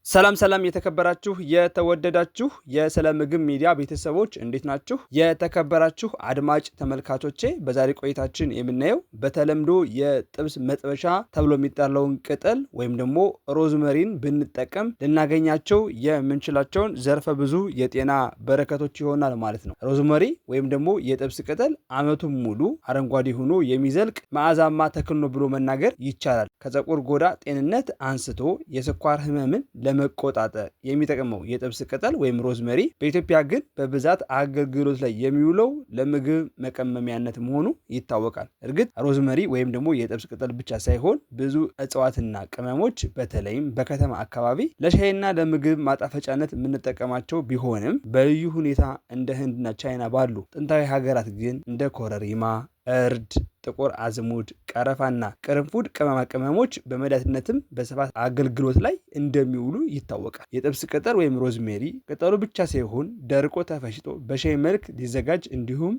ሰላም የተከበራችሁ የተወደዳችሁ የስለ ምግብ ሚዲያ ቤተሰቦች እንዴት ናችሁ? የተከበራችሁ አድማጭ ተመልካቾቼ በዛሬ ቆይታችን የምናየው በተለምዶ የጥብስ መጥበሻ ተብሎ የሚጠራውን ቅጠል ወይም ደግሞ ሮዝመሪን ብንጠቀም ልናገኛቸው የምንችላቸውን ዘርፈ ብዙ የጤና በረከቶች ይሆናል ማለት ነው። ሮዝመሪ ወይም ደግሞ የጥብስ ቅጠል ዓመቱን ሙሉ አረንጓዴ ሆኖ የሚዘልቅ መዓዛማ ተክል ነው ብሎ መናገር ይቻላል። ከፀጉር ጎዳ ጤንነት አንስቶ የስኳር ህመምን ለመቆጣጠር የሚጠቅመው የጥብስ ቅጠል ወይም ሮዝመሪ በኢትዮጵያ ግን በብዛት አገልግሎት ላይ የሚውለው ለምግብ መቀመሚያነት መሆኑ ይታወቃል። እርግጥ ሮዝመሪ ወይም ደግሞ የጥብስ ቅጠል ብቻ ሳይሆን ብዙ እጽዋትና ቅመሞች በተለይም በከተማ አካባቢ ለሻይና ለምግብ ማጣፈጫነት የምንጠቀማቸው ቢሆንም በልዩ ሁኔታ እንደ ህንድና ቻይና ባሉ ጥንታዊ ሀገራት ግን እንደ ኮረሪማ፣ እርድ፣ ጥቁር አዝሙድ፣ ቀረፋና ቅርንፉድ ቅመማ ቅመሞች በመድኃኒትነትም በስፋት አገልግሎት ላይ እንደሚውሉ ይታወቃል። የጥብስ ቅጠል ወይም ሮዝሜሪ ቅጠሉ ብቻ ሳይሆን ደርቆ ተፈጭቶ በሻይ መልክ ሊዘጋጅ እንዲሁም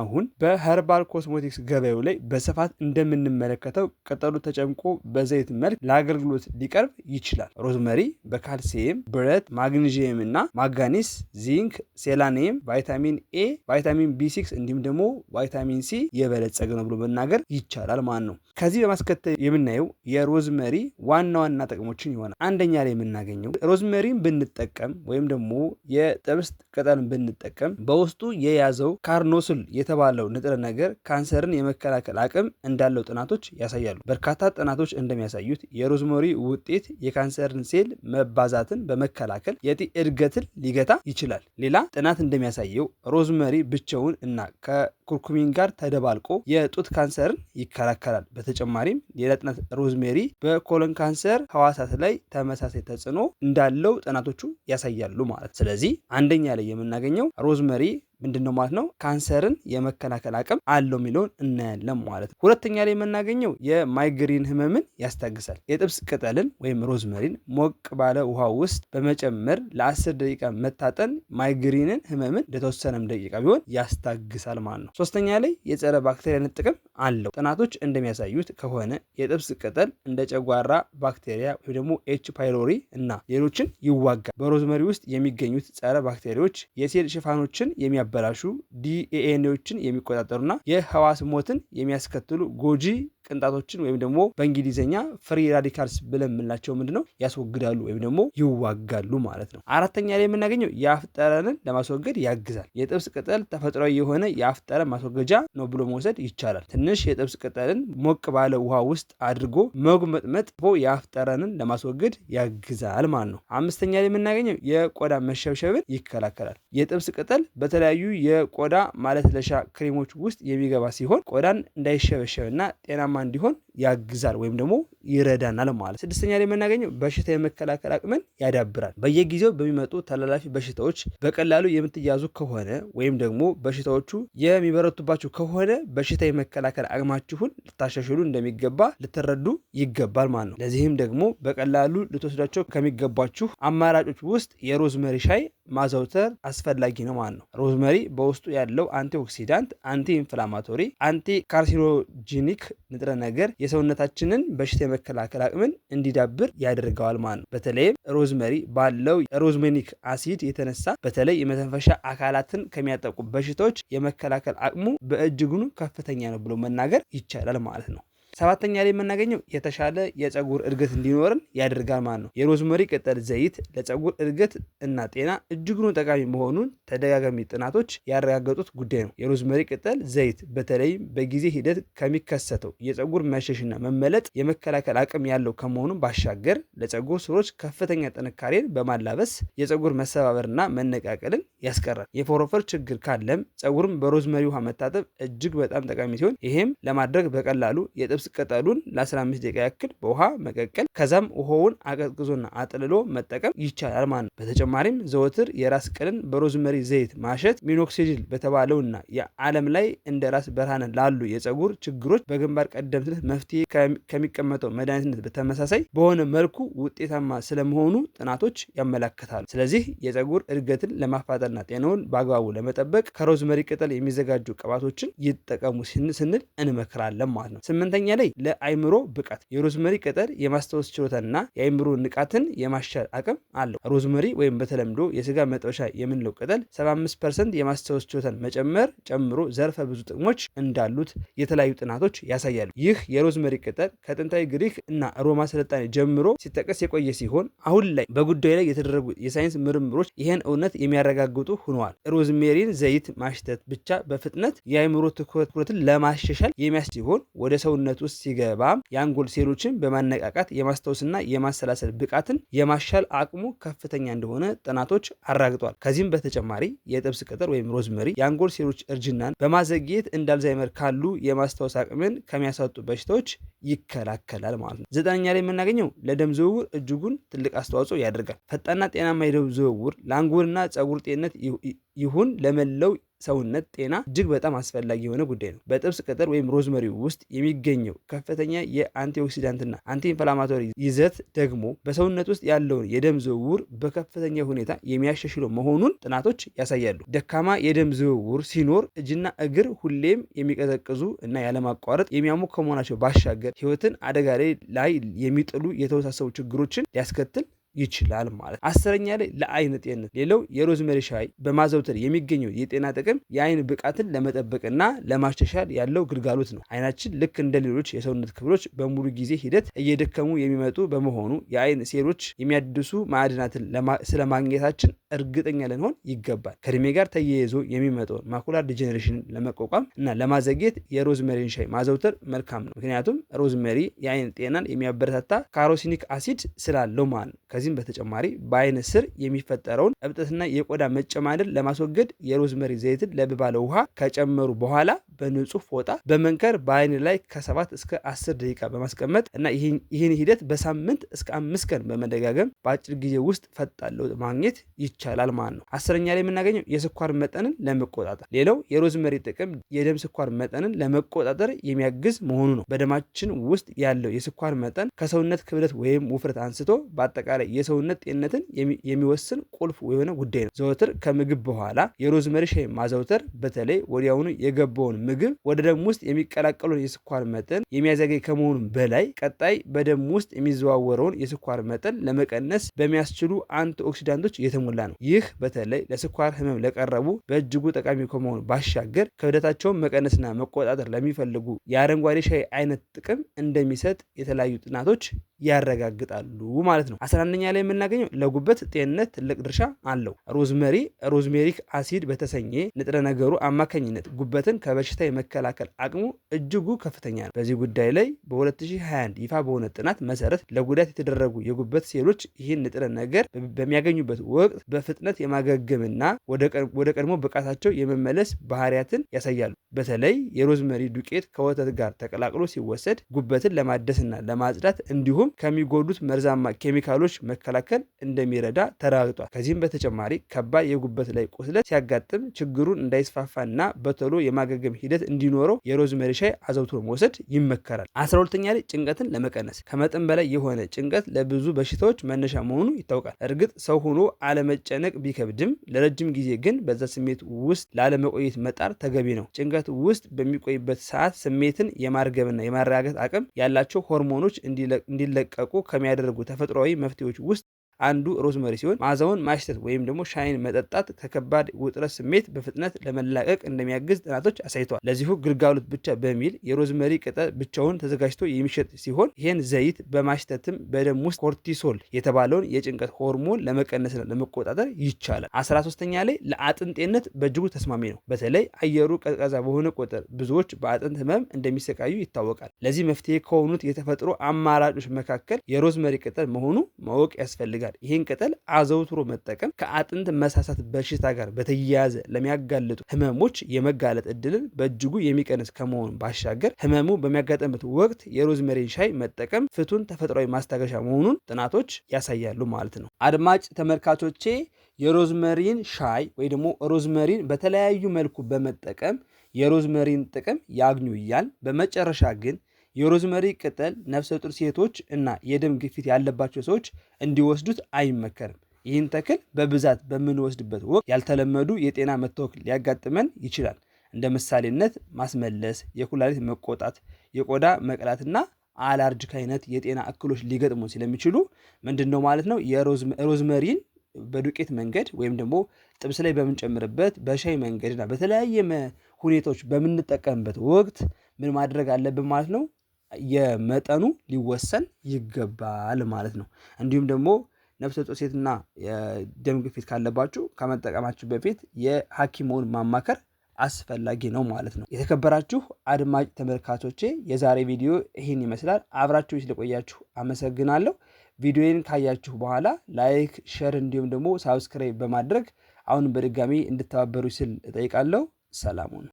አሁን በኸርባል ኮስሞቲክስ ገበያው ላይ በስፋት እንደምንመለከተው ቅጠሉ ተጨምቆ በዘይት መልክ ለአገልግሎት ሊቀርብ ይችላል። ሮዝመሪ በካልሲየም፣ ብረት፣ ማግኒዥየም እና ማጋኒስ፣ ዚንክ፣ ሴላኒየም፣ ቫይታሚን ኤ፣ ቫይታሚን ቢ6 እንዲሁም ደግሞ ቫይታሚን ሲ የበለጸገ ነው ብሎ መናገር ይቻላል ማለት ነው። ከዚህ በማስከተል የምናየው የሮዝመሪ ዋና ጥቅሞችን ይሆናል። አንደኛ ላይ የምናገኘው ሮዝመሪን ብንጠቀም ወይም ደግሞ የጥብስ ቅጠልን ብንጠቀም በውስጡ የያዘው ካርኖስል የተባለው ንጥረ ነገር ካንሰርን የመከላከል አቅም እንዳለው ጥናቶች ያሳያሉ። በርካታ ጥናቶች እንደሚያሳዩት የሮዝመሪ ውጤት የካንሰርን ሴል መባዛትን በመከላከል የጢ እድገትን ሊገታ ይችላል። ሌላ ጥናት እንደሚያሳየው ሮዝመሪ ብቻውን እና ከኩርኩሚን ጋር ተደባልቆ የጡት ካንሰርን ይከላከላል። በተጨማሪም ሌላ ጥናት ሮዝሜሪ በኮሎን ካንሰር ህዋሳት ላይ ተመሳሳይ ተጽዕኖ እንዳለው ጥናቶቹ ያሳያሉ ማለት። ስለዚህ አንደኛ ላይ የምናገኘው ሮዝሜሪ ምንድነው ማለት ነው? ካንሰርን የመከላከል አቅም አለው የሚለውን እናያለን ማለት ነው። ሁለተኛ ላይ የምናገኘው የማይግሪን ህመምን ያስታግሳል። የጥብስ ቅጠልን ወይም ሮዝመሪን ሞቅ ባለ ውሃ ውስጥ በመጨመር ለ10 ደቂቃ መታጠን ማይግሪንን ህመምን ለተወሰነም ደቂቃ ቢሆን ያስታግሳል ማለት ነው። ሶስተኛ ላይ የጸረ ባክቴሪያነት ጥቅም አለው። ጥናቶች እንደሚያሳዩት ከሆነ የጥብስ ቅጠል እንደ ጨጓራ ባክቴሪያ ወይም ደግሞ ኤች ፓይሎሪ እና ሌሎችን ይዋጋል። በሮዝመሪ ውስጥ የሚገኙት ጸረ ባክቴሪያዎች የሴል ሽፋኖችን በላሹ ዲኤንኤዎችን የሚቆጣጠሩና የህዋስ ሞትን የሚያስከትሉ ጎጂ ቅንጣቶችን ወይም ደግሞ በእንግሊዝኛ ፍሪ ራዲካልስ ብለን የምንላቸው ምንድነው ያስወግዳሉ ወይም ደግሞ ይዋጋሉ ማለት ነው። አራተኛ ላይ የምናገኘው የአፍ ጠረንን ለማስወገድ ያግዛል። የጥብስ ቅጠል ተፈጥሯዊ የሆነ የአፍ ጠረን ማስወገጃ ነው ብሎ መውሰድ ይቻላል። ትንሽ የጥብስ ቅጠልን ሞቅ ባለ ውሃ ውስጥ አድርጎ መጉመጥመጥ የአፍ ጠረንን ለማስወገድ ያግዛል ማለት ነው። አምስተኛ ላይ የምናገኘው የቆዳ መሸብሸብን ይከላከላል። የጥብስ ቅጠል በተለያዩ የቆዳ ማለስለሻ ክሬሞች ውስጥ የሚገባ ሲሆን ቆዳን እንዳይሸበሸብና ጤናማ እንዲሆን ያግዛል ወይም ደግሞ ይረዳናል ማለት። ስድስተኛ ላይ የምናገኘው በሽታ የመከላከል አቅምን ያዳብራል። በየጊዜው በሚመጡ ተላላፊ በሽታዎች በቀላሉ የምትያዙ ከሆነ ወይም ደግሞ በሽታዎቹ የሚበረቱባችሁ ከሆነ በሽታ የመከላከል አቅማችሁን ልታሻሽሉ እንደሚገባ ልትረዱ ይገባል ማለት ነው። ለዚህም ደግሞ በቀላሉ ልትወስዷቸው ከሚገባችሁ አማራጮች ውስጥ የሮዝመሪ ሻይ ማዘውተር አስፈላጊ ነው ማለት ነው። ሮዝመሪ በውስጡ ያለው አንቲኦክሲዳንት፣ አንቲ ኢንፍላማቶሪ፣ አንቲ ካርሲኖጂኒክ ንጥረ ነገር የሰውነታችንን በሽታ የመከላከል አቅምን እንዲዳብር ያደርገዋል ማለት ነው። በተለይም ሮዝመሪ ባለው ሮዝሜኒክ አሲድ የተነሳ በተለይ የመተንፈሻ አካላትን ከሚያጠቁ በሽታዎች የመከላከል አቅሙ በእጅጉኑ ከፍተኛ ነው ብሎ መናገር ይቻላል ማለት ነው። ሰባተኛ ላይ የምናገኘው የተሻለ የፀጉር እድገት እንዲኖርን ያደርጋል ማለት ነው። የሮዝመሪ ቅጠል ዘይት ለፀጉር እድገት እና ጤና እጅጉኑ ጠቃሚ መሆኑን ተደጋጋሚ ጥናቶች ያረጋገጡት ጉዳይ ነው። የሮዝመሪ ቅጠል ዘይት በተለይም በጊዜ ሂደት ከሚከሰተው የፀጉር መሸሽና መመለጥ የመከላከል አቅም ያለው ከመሆኑ ባሻገር ለፀጉር ስሮች ከፍተኛ ጥንካሬን በማላበስ የፀጉር መሰባበርና መነቃቀልን ያስቀራል። የፎሮፎር ችግር ካለም ፀጉርን በሮዝመሪ ውሃ መታጠብ እጅግ በጣም ጠቃሚ ሲሆን ይህም ለማድረግ በቀላሉ የጥብስ ቅጠሉን ለ15 ደቂቃ ያክል በውሃ መቀቀል ከዛም ውሃውን አቀዝቅዞና አጥልሎ መጠቀም ይቻላል ማለት ነው። በተጨማሪም ዘወትር የራስ ቅልን በሮዝመሪ ዘይት ማሸት ሚኖክሲዲል በተባለውና የዓለም ላይ እንደ ራስ በርሃን ላሉ የፀጉር ችግሮች በግንባር ቀደምትነት መፍትሄ ከሚቀመጠው መድኃኒትነት በተመሳሳይ በሆነ መልኩ ውጤታማ ስለመሆኑ ጥናቶች ያመለክታሉ። ስለዚህ የፀጉር እድገትን ለማፋጠንና ጤናውን በአግባቡ ለመጠበቅ ከሮዝመሪ ቅጠል የሚዘጋጁ ቅባቶችን ይጠቀሙ ስንል እንመክራለን ማለት ነው። ስምንተኛ ላይ ለአይምሮ ብቃት የሮዝመሪ ቅጠል የማስታወስ ችሎታና የአይምሮ ንቃትን የማሻል አቅም አለው። ሮዝመሪ ወይም በተለምዶ የስጋ መጥበሻ የምንለው ቅጠል 75% የማስታወስ ችሎታን መጨመር ጨምሮ ዘርፈ ብዙ ጥቅሞች እንዳሉት የተለያዩ ጥናቶች ያሳያሉ። ይህ የሮዝመሪ ቅጠል ከጥንታዊ ግሪክ እና ሮማ ስልጣኔ ጀምሮ ሲጠቀስ የቆየ ሲሆን አሁን ላይ በጉዳዩ ላይ የተደረጉ የሳይንስ ምርምሮች ይህን እውነት የሚያረጋግጡ ሆነዋል። ሮዝሜሪን ዘይት ማሽተት ብቻ በፍጥነት የአይምሮ ትኩረትን ለማሻሻል የሚያስችል ሲሆን ወደ ሰውነት ውስጥ ሲገባ የአንጎል ሴሎችን በማነቃቃት የማስታወስና የማሰላሰል ብቃትን የማሻል አቅሙ ከፍተኛ እንደሆነ ጥናቶች አረጋግጠዋል። ከዚህም በተጨማሪ የጥብስ ቅጠል ወይም ሮዝመሪ የአንጎል ሴሎች እርጅናን በማዘግየት እንደ አልዛይመር ካሉ የማስታወስ አቅምን ከሚያሳጡ በሽታዎች ይከላከላል ማለት ነው። 9ኛ ላይ የምናገኘው ለደም ዝውውር እጅጉን ትልቅ አስተዋጽኦ ያደርጋል። ፈጣንና ጤናማ የደም ዝውውር ለአንጎልና ፀጉር ጤንነት ይሁን ለመላው ሰውነት ጤና እጅግ በጣም አስፈላጊ የሆነ ጉዳይ ነው። በጥብስ ቅጠል ወይም ሮዝመሪ ውስጥ የሚገኘው ከፍተኛ የአንቲኦክሲዳንትና አንቲኢንፍላማቶሪ ይዘት ደግሞ በሰውነት ውስጥ ያለውን የደም ዝውውር በከፍተኛ ሁኔታ የሚያሻሽለው መሆኑን ጥናቶች ያሳያሉ። ደካማ የደም ዝውውር ሲኖር እጅና እግር ሁሌም የሚቀዘቅዙ እና ያለማቋረጥ የሚያሙ ከመሆናቸው ባሻገር ሕይወትን አደጋ ላይ የሚጥሉ የተወሳሰቡ ችግሮችን ሊያስከትል ይችላል ማለት። 10ኛ ላይ ለአይን ጤንነት ሌላው የሮዝመሪ ሻይ በማዘውተር የሚገኘው የጤና ጥቅም የአይን ብቃትን ለመጠበቅና ለማሻሻል ያለው ግልጋሎት ነው። አይናችን ልክ እንደ ሌሎች የሰውነት ክፍሎች በሙሉ ጊዜ ሂደት እየደከሙ የሚመጡ በመሆኑ የአይን ሴሎች የሚያድሱ ማዕድናትን ስለማግኘታችን እርግጠኛ ልንሆን ይገባል። ከእድሜ ጋር ተያይዞ የሚመጣውን ማኩላር ዲጀነሬሽንን ለመቋቋም እና ለማዘግየት የሮዝመሪን ሻይ ማዘውተር መልካም ነው። ምክንያቱም ሮዝመሪ የአይን ጤናን የሚያበረታታ ካሮሲኒክ አሲድ ስላለው ማለት ነው። ከዚህም በተጨማሪ በአይን ስር የሚፈጠረውን እብጠትና የቆዳ መጨማደድ ለማስወገድ የሮዝመሪ ዘይትን ለብ ባለ ውሃ ከጨመሩ በኋላ በንጹህ ፎጣ በመንከር በአይን ላይ ከ7 እስከ 10 ደቂቃ በማስቀመጥ እና ይህን ሂደት በሳምንት እስከ 5 ቀን በመደጋገም በአጭር ጊዜ ውስጥ ፈጣን ለውጥ ማግኘት ይቻላል ማለት ነው። 10ኛ ላይ የምናገኘው የስኳር መጠንን ለመቆጣጠር ሌላው የሮዝመሪ ጥቅም የደም ስኳር መጠንን ለመቆጣጠር የሚያግዝ መሆኑ ነው። በደማችን ውስጥ ያለው የስኳር መጠን ከሰውነት ክብደት ወይም ውፍረት አንስቶ በአጠቃላይ የሰውነት ጤንነትን የሚወስን ቁልፍ የሆነ ጉዳይ ነው። ዘወትር ከምግብ በኋላ የሮዝመሪ ሻይ ማዘውተር በተለይ ወዲያውኑ የገባውን ምግብ ወደ ደም ውስጥ የሚቀላቀለውን የስኳር መጠን የሚያዘገይ ከመሆኑ በላይ ቀጣይ በደም ውስጥ የሚዘዋወረውን የስኳር መጠን ለመቀነስ በሚያስችሉ አንቲኦክሲዳንቶች የተሞላ ነው። ይህ በተለይ ለስኳር ህመም ለቀረቡ በእጅጉ ጠቃሚ ከመሆኑ ባሻገር ክብደታቸውን መቀነስና መቆጣጠር ለሚፈልጉ የአረንጓዴ ሻይ አይነት ጥቅም እንደሚሰጥ የተለያዩ ጥናቶች ያረጋግጣሉ ማለት ነው። 11ኛ ላይ የምናገኘው ለጉበት ጤንነት ትልቅ ድርሻ አለው። ሮዝሜሪክ አሲድ በተሰኘ ንጥረ ነገሩ አማካኝነት ጉበትን ከበሽታ የመከላከል አቅሙ እጅጉ ከፍተኛ ነው። በዚህ ጉዳይ ላይ በ2021 ይፋ በሆነ ጥናት መሰረት ለጉዳት የተደረጉ የጉበት ሴሎች ይህን ንጥረ ነገር በሚያገኙበት ወቅት በፍጥነት የማገገምና ወደ ቀድሞ ብቃታቸው የመመለስ ባህሪያትን ያሳያሉ። በተለይ የሮዝመሪ ዱቄት ከወተት ጋር ተቀላቅሎ ሲወሰድ ጉበትን ለማደስና ለማጽዳት እንዲሁም ከሚጎዱት መርዛማ ኬሚካሎች መከላከል እንደሚረዳ ተረጋግጧል። ከዚህም በተጨማሪ ከባድ የጉበት ላይ ቁስለት ሲያጋጥም ችግሩን እንዳይስፋፋና በቶሎ የማገገም ሂደት እንዲኖረው የሮዝመሪ ሻይ አዘውትሮ መውሰድ ይመከራል። 12ኛ ላይ ጭንቀትን ለመቀነስ ከመጠን በላይ የሆነ ጭንቀት ለብዙ በሽታዎች መነሻ መሆኑ ይታወቃል። እርግጥ ሰው ሆኖ አለመጨነቅ ቢከብድም ለረጅም ጊዜ ግን በዛ ስሜት ውስጥ ላለመቆየት መጣር ተገቢ ነው። ጭንቀት ውስጥ በሚቆይበት ሰዓት ስሜትን የማርገብና የማረጋጋት አቅም ያላቸው ሆርሞኖች እንዲለቀቁ ከሚያደርጉ ተፈጥሯዊ መፍትሄዎች ውስጥ አንዱ ሮዝመሪ ሲሆን መዓዛውን ማሽተት ወይም ደግሞ ሻይን መጠጣት ከከባድ ውጥረት ስሜት በፍጥነት ለመላቀቅ እንደሚያግዝ ጥናቶች አሳይተዋል። ለዚሁ ግልጋሎት ብቻ በሚል የሮዝመሪ ቅጠል ብቻውን ተዘጋጅቶ የሚሸጥ ሲሆን ይህን ዘይት በማሽተትም በደም ውስጥ ኮርቲሶል የተባለውን የጭንቀት ሆርሞን ለመቀነስና ለመቆጣጠር ይቻላል። 13ኛ ላይ ለአጥንት ጤንነት በእጅጉ ተስማሚ ነው። በተለይ አየሩ ቀዝቃዛ በሆነ ቁጥር ብዙዎች በአጥንት ህመም እንደሚሰቃዩ ይታወቃል። ለዚህ መፍትሄ ከሆኑት የተፈጥሮ አማራጮች መካከል የሮዝመሪ ቅጠል መሆኑ ማወቅ ያስፈልጋል። ይህን ቅጠል አዘውትሮ መጠቀም ከአጥንት መሳሳት በሽታ ጋር በተያያዘ ለሚያጋልጡ ህመሞች የመጋለጥ እድልን በእጅጉ የሚቀንስ ከመሆኑ ባሻገር ህመሙ በሚያጋጥምበት ወቅት የሮዝመሪን ሻይ መጠቀም ፍቱን ተፈጥሯዊ ማስታገሻ መሆኑን ጥናቶች ያሳያሉ ማለት ነው። አድማጭ ተመልካቾቼ የሮዝመሪን ሻይ ወይ ደግሞ ሮዝመሪን በተለያዩ መልኩ በመጠቀም የሮዝመሪን ጥቅም ያግኙ እያል በመጨረሻ ግን የሮዝመሪ ቅጠል ነፍሰ ጡር ሴቶች እና የደም ግፊት ያለባቸው ሰዎች እንዲወስዱት አይመከርም። ይህን ተክል በብዛት በምንወስድበት ወቅት ያልተለመዱ የጤና መታወክ ሊያጋጥመን ይችላል። እንደ ምሳሌነት ማስመለስ፣ የኩላሊት መቆጣት፣ የቆዳ መቅላትና አላርጂክ አይነት የጤና እክሎች ሊገጥሙ ስለሚችሉ ምንድነው ማለት ነው የሮዝመሪን በዱቄት መንገድ ወይም ደግሞ ጥብስ ላይ በምንጨምርበት በሻይ መንገድና በተለያየ ሁኔታዎች በምንጠቀምበት ወቅት ምን ማድረግ አለብን ማለት ነው? የመጠኑ ሊወሰን ይገባል ማለት ነው። እንዲሁም ደግሞ ነፍሰ ጡር ሴትና የደም ግፊት ካለባችሁ ከመጠቀማችሁ በፊት የሐኪሙን ማማከር አስፈላጊ ነው ማለት ነው። የተከበራችሁ አድማጭ ተመልካቾቼ የዛሬ ቪዲዮ ይህን ይመስላል። አብራችሁ ስለቆያችሁ አመሰግናለሁ። ቪዲዮን ካያችሁ በኋላ ላይክ፣ ሼር እንዲሁም ደግሞ ሳብስክራይብ በማድረግ አሁን በድጋሚ እንድተባበሩ ስል እጠይቃለሁ። ሰላሙን